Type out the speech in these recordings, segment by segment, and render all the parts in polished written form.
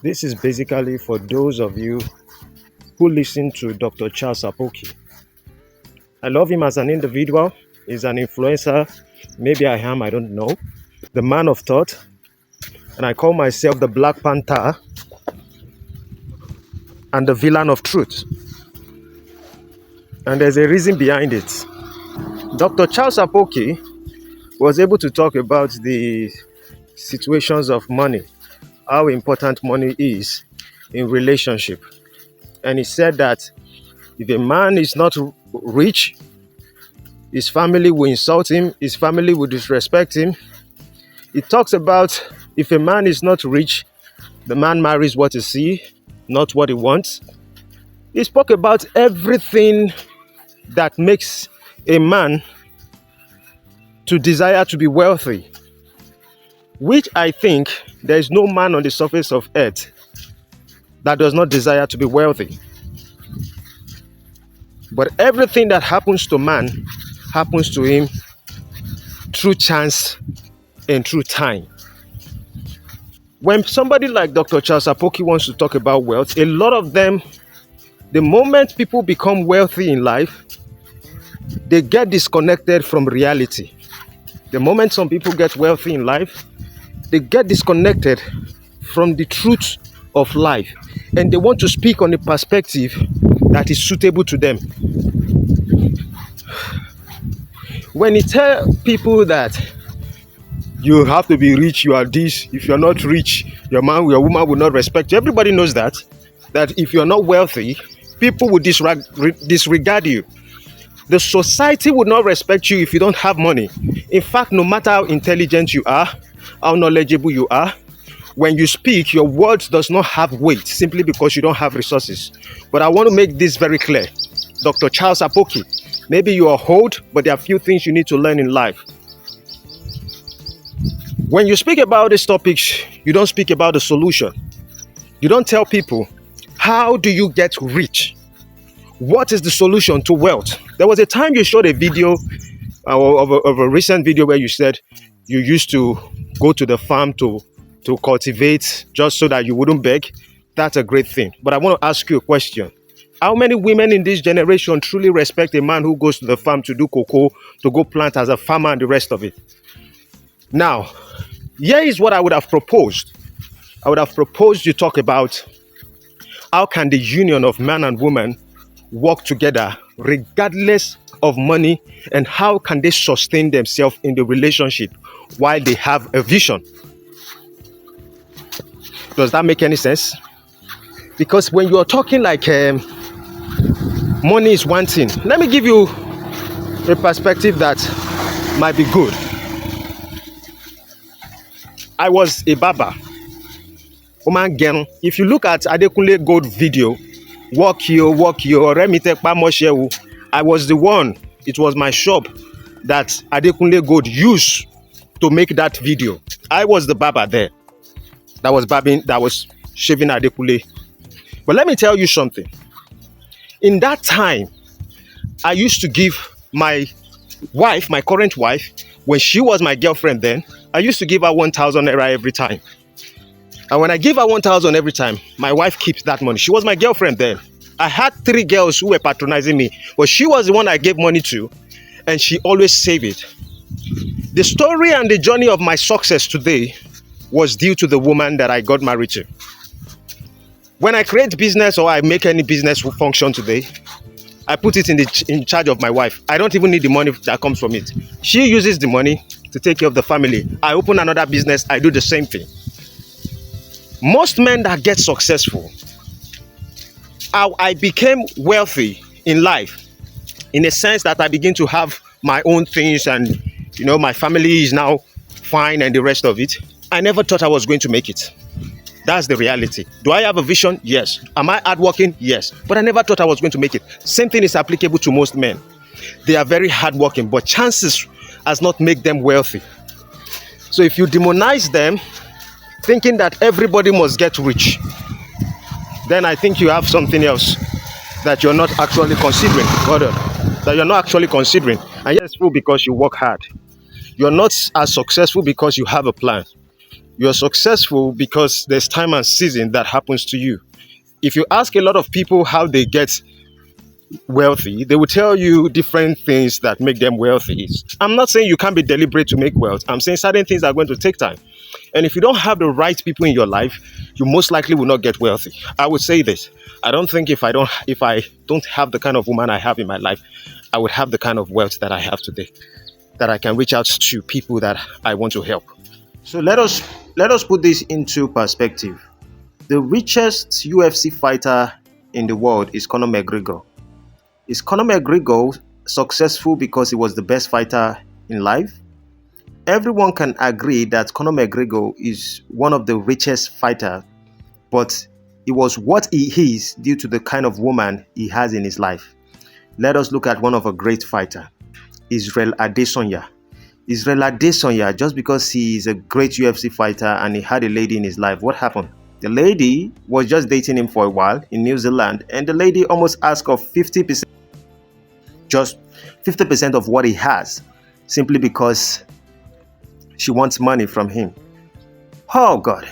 This is basically for those of you who listen to Dr. Charles Apoki. I love him as an individual. He's an influencer. Maybe I am, I don't know. The man of thought. And I call myself the Black Panther and the villain of truth. And there's a reason behind it. Dr. Charles Apoki was able to talk about the situations of money, how important money is in relationship. And he said that if a man is not rich, his family will insult him, his family will disrespect him. He talks about if a man is not rich, the man marries what he sees, not what he wants. He spoke about everything that makes a man to desire to be wealthy, which I think there is no man on the surface of earth that does not desire to be wealthy. But everything that happens to man happens to him through chance and through time. When somebody like Dr. Charles Apoki wants to talk about wealth, a lot of them, the moment people become wealthy in life, they get disconnected from reality. The moment some people get wealthy in life, they get disconnected from the truth of life, and they want to speak on a perspective that is suitable to them. When you tell people that you have to be rich, you are this, if you're not rich, your woman will not respect you. Everybody knows that if you're not wealthy, people will disregard you. The society would not respect you if you don't have money. In fact, no matter how intelligent you are, how knowledgeable you are, when you speak, your words does not have weight simply because you don't have resources. But I want to make this very clear. Dr. Charles Apoki, maybe you are old, but there are few things you need to learn in life. When you speak about these topics, you don't speak about the solution. You don't tell people, how do you get rich? What is the solution to wealth? There was a time you showed a video of a recent video where you said you used to go to the farm to cultivate just so that you wouldn't beg. That's a great thing. But I want to ask you a question. How many women in this generation truly respect a man who goes to the farm to do cocoa, to go plant as a farmer and the rest of it? Now, here is what I would have proposed. I would have proposed you talk about how can the union of man and woman work together regardless of money, and how can they sustain themselves in the relationship while they have a vision. Does that make any sense? Because when you are talking like money is one thing, let me give you a perspective that might be good. I was a barber. If you look at Adekunle Gold video, walk here, I was the one, it was my shop that Adekunle Gold used to make that video. I was the barber there that was shaving Adekunle. But let me tell you something. In that time, I used to give my wife, my current wife, when she was my girlfriend then, I used to give her 1,000 naira every time. And when I give her 1,000 every time, my wife keeps that money. She was my girlfriend then. I had 3 girls who were patronizing me, but she was the one I gave money to, and she always saved it. The story and the journey of my success today was due to the woman that I got married to. When I create business or I make any business function today, I put it in charge of my wife. I don't even need the money that comes from it. She uses the money to take care of the family. I open another business, I do the same thing. Most men that get successful, how I became wealthy in life, in a sense that I begin to have my own things and, my family is now fine and the rest of it. I never thought I was going to make it. That's the reality. Do I have a vision? Yes. Am I hardworking? Yes. But I never thought I was going to make it. Same thing is applicable to most men. They are very hardworking, but chances has not make them wealthy. So if you demonize them, thinking that everybody must get rich, then I think you have something else that you're not actually considering. That you're not actually considering. And you're successful because you work hard. You're not as successful because you have a plan. You're successful because there's time and season that happens to you. If you ask a lot of people how they get wealthy, they will tell you different things that make them wealthy. I'm not saying you can't be deliberate to make wealth. I'm saying certain things are going to take time. And if you don't have the right people in your life, you most likely will not get wealthy. I would say this. I don't think if I don't have the kind of woman I have in my life, I would have the kind of wealth that I have today, that I can reach out to people that I want to help. So let us put this into perspective. The richest UFC fighter in the world is Conor McGregor. Is Conor McGregor successful because he was the best fighter in life? Everyone can agree that Conor McGregor is one of the richest fighters, but it was what he is due to the kind of woman he has in his life. Let us look at one of a great fighter, Israel Adesanya. Israel Adesanya, just because he is a great UFC fighter and he had a lady in his life, what happened? The lady was just dating him for a while in New Zealand, and the lady almost asked of 50%, just 50% of what he has, simply because she wants money from him. Oh God.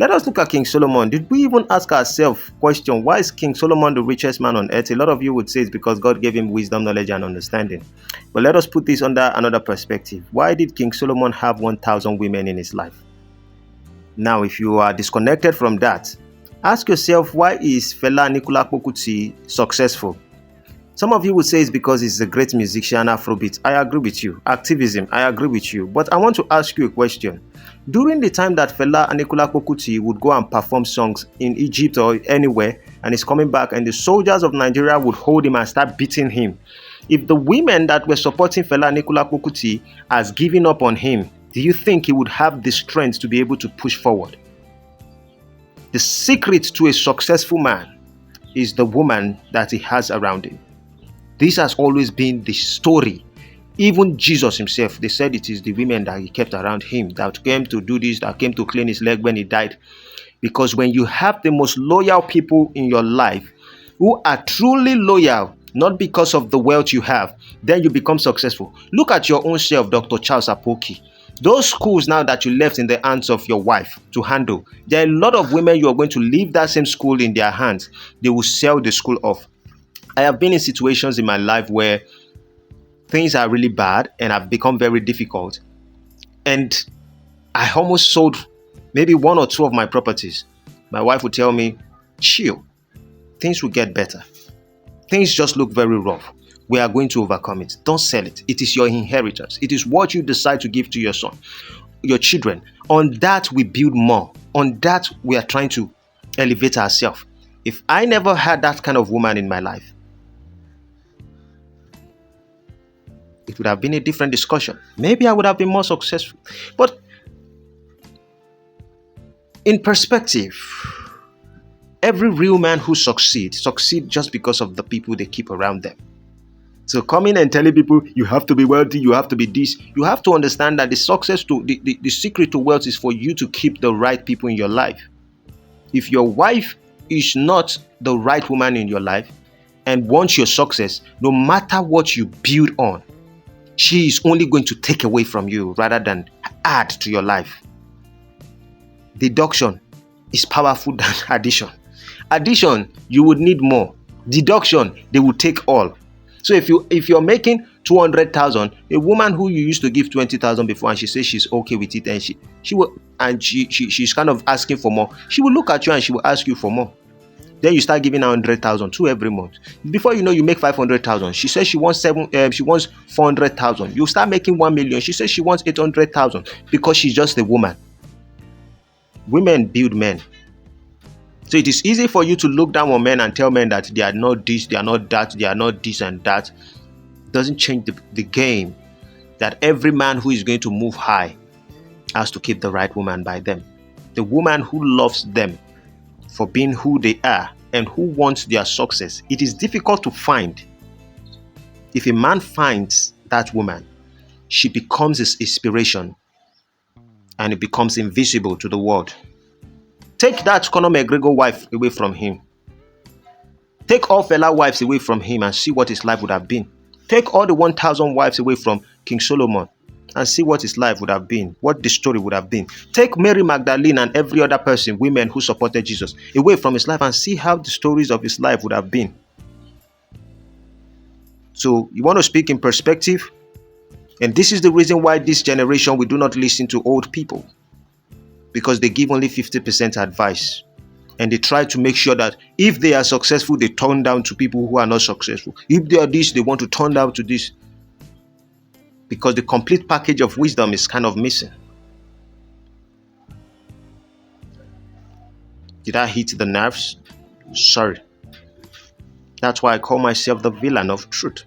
Let us look at King Solomon. Did we even ask ourselves question, why is King Solomon the richest man on earth? A lot of you would say it's because God gave him wisdom, knowledge, and understanding. But let us put this under another perspective. Why did King Solomon have 1,000 women in his life? Now, if you are disconnected from that, ask yourself, why is Fela Anikulapo Kuti successful? Some of you would say it's because he's a great musician, Afrobeat. I agree with you. Activism, I agree with you. But I want to ask you a question. During the time that Fela Anikulapo Kuti would go and perform songs in Egypt or anywhere, and he's coming back, and the soldiers of Nigeria would hold him and start beating him, if the women that were supporting Fela Anikulapo Kuti has given up on him, do you think he would have the strength to be able to push forward? The secret to a successful man is the woman that he has around him. This has always been the story. Even Jesus himself, they said it is the women that he kept around him that came to do this, that came to clean his leg when he died. Because when you have the most loyal people in your life who are truly loyal, not because of the wealth you have, then you become successful. Look at your own self, Dr. Charles Apoki. Those schools now that you left in the hands of your wife to handle, there are a lot of women you are going to leave that same school in their hands. They will sell the school off. I have been in situations in my life where things are really bad and have become very difficult. And I almost sold maybe one or two of my properties. My wife would tell me, chill, things will get better. Things just look very rough. We are going to overcome it. Don't sell it. It is your inheritance. It is what you decide to give to your son, your children. On that, we build more. On that, we are trying to elevate ourselves. If I never had that kind of woman in my life, it would have been a different discussion. Maybe I would have been more successful. But in perspective, every real man who succeeds just because of the people they keep around them. So coming and telling people you have to be wealthy, you have to be this, you have to understand that the secret to wealth is for you to keep the right people in your life. If your wife is not the right woman in your life and wants your success, no matter what you build on, she is only going to take away from you rather than add to your life. Deduction is powerful than addition. Addition, you would need more. Deduction, they will take all. So if you're making 200,000, a woman who you used to give 20,000 before, and she says she's okay with it, and she's kind of asking for more, she will look at you and she will ask you for more. Then you start giving her 100,000 to every month. Before you know, you make 500,000. She says she wants 400,000. You start making 1 million. She says she wants 800,000 because she's just a woman. Women build men. So it is easy for you to look down on men and tell men that they are not this, they are not that, they are not this and that. It doesn't change the game. That every man who is going to move high has to keep the right woman by them. The woman who loves them for being who they are and who wants their success. It is difficult to find. If a man finds that woman, she becomes his inspiration and it becomes invisible to the world. Take that Conor McGregor wife away from him. Take all Fela wives away from him and see what his life would have been. Take all the 1,000 wives away from King Solomon. and see what his life would have been, what the story would have been. Take Mary Magdalene and every other person, women who supported Jesus, away from his life and see how the stories of his life would have been. So you want to speak in perspective? And this is the reason why this generation, we do not listen to old people. Because they give only 50% advice. And they try to make sure that if they are successful, they turn down to people who are not successful. If they are this, they want to turn down to this. Because the complete package of wisdom is kind of missing. Did I hit the nerves? Sorry. That's why I call myself the villain of truth.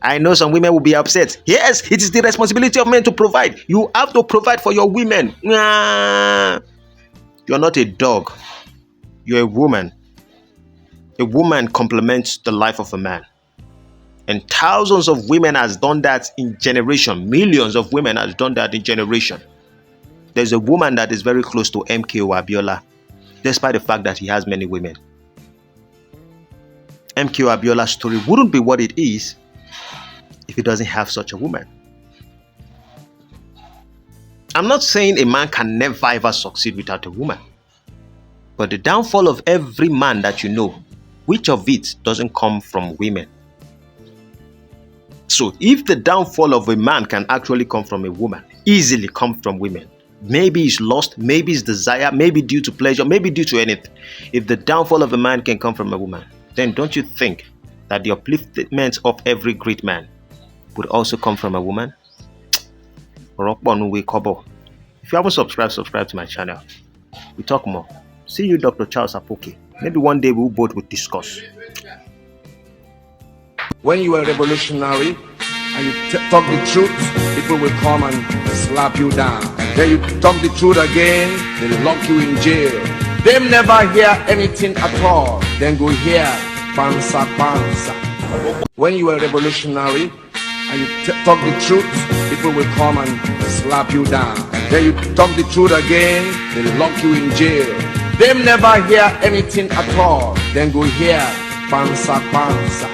I know some women will be upset. Yes, it is the responsibility of men to provide. You have to provide for your women. You're not a dog. You're a woman. A woman complements the life of a man. And thousands of women has done that in generation. Millions of women has done that in generation. There's a woman that is very close to MKO Abiola, despite the fact that he has many women. MKO Abiola's story wouldn't be what it is if he doesn't have such a woman. I'm not saying a man can never ever succeed without a woman. But the downfall of every man that you know, which of it doesn't come from women? So if the downfall of a man can actually come from a woman, easily come from women, maybe it's lust, maybe it's desire, maybe due to pleasure, maybe due to anything. If the downfall of a man can come from a woman, then don't you think that the upliftment of every great man would also come from a woman? If you haven't subscribed to my channel. We talk more. See you, Dr. Charles Apoki. Maybe one day we both will discuss. When you are revolutionary and you talk the truth, people will come and slap you down. Then you talk the truth again, they lock you in jail. They never hear anything at all. Then go hear pansa pansa. When you are revolutionary and you talk the truth, people will come and slap you down. Then you talk the truth again, they lock you in jail. They never hear anything at all. Then go hear pansa pansa.